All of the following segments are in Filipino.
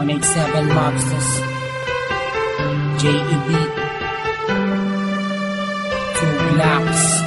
187 Mobsters, J.E.B. 2 Blocks.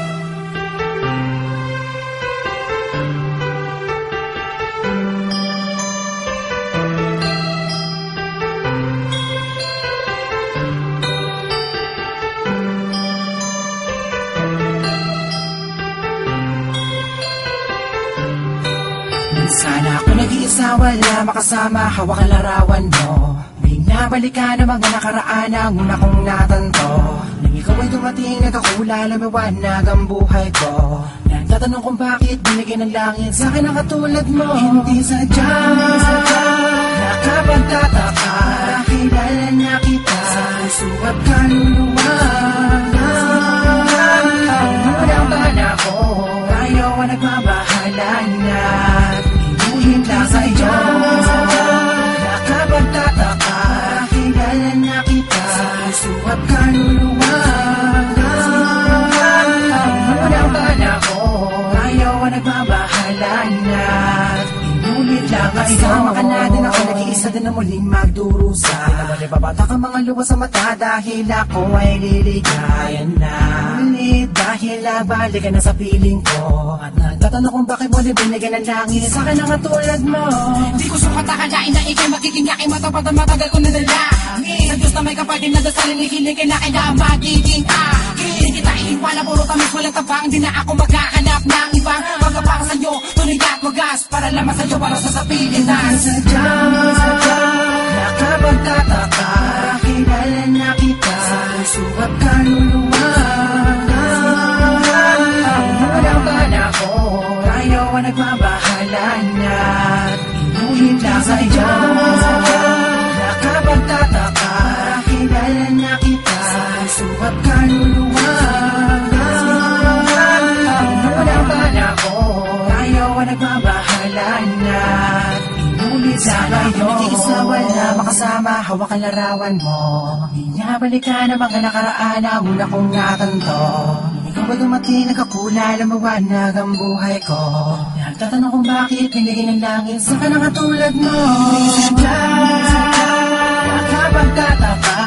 Sana ako nag-iisa, wala makasama, hawak ang larawan mo. Binabalik ka na mga nakaraan ang una kong natanto. Nang ikaw ay dumating, nagkakula, lumiwanag ang buhay ko. Nagtatanong kung bakit binigyan ng langit sa akin ang katulad mo. Hindi sadya, nakapagtataka, kilala na kita sa sukat kaluluwa. Unang panahon, ayaw ang nagmabahala na lang sa iyo. Nakapagtataka, kilala na kita sa sukat kaluluwa. Unang panahon, ayaw ang nagmabahala na inulit lang ang isama ka na din ako, nag-iisa din na muling magdurusa. Nababata ka mga luwa sa mata dahil ako ay liligayan na ulit. Dahil nabalik ka na sa piling ko at nagtatanong kung bakit mo binigyan ng langit sa akin ang katulad mo. Di ko sukat akalain na ikay magiging yakin, matapad ang matagal ko na dalangin. Sa Diyos na may kapatid na dasalin, hihiling kay na kaya magiging akin. Di kita iiwala, puro tamis, walang tabang. Di na ako magkakanap ng ibang pagkapang sa'yo, tuloy at wagas para lamang sa'yo, para sa sapitin na sadya, nakapagtataka, kilala na kita sa sukat kaluluwa. Unang panahon, ayaw ang nagmabahala na inulit lang sa iyo. Nakapagtataka, kilala na kita sa sukat kaluluwa. Unang panahon, ayaw ang nagmabahala na inulit lang iyo. Nag-iisa, wala makasama, hawak ang larawan mo. Binabalik ka na mga nakaraan ang una kong natanto. Ikaw ba dumating, nagkakula, lumawanag ang buhay ko. Nagtatanong kung bakit binigyan ng langit sa kanang katulad mo. Sadya, nakapagtataka,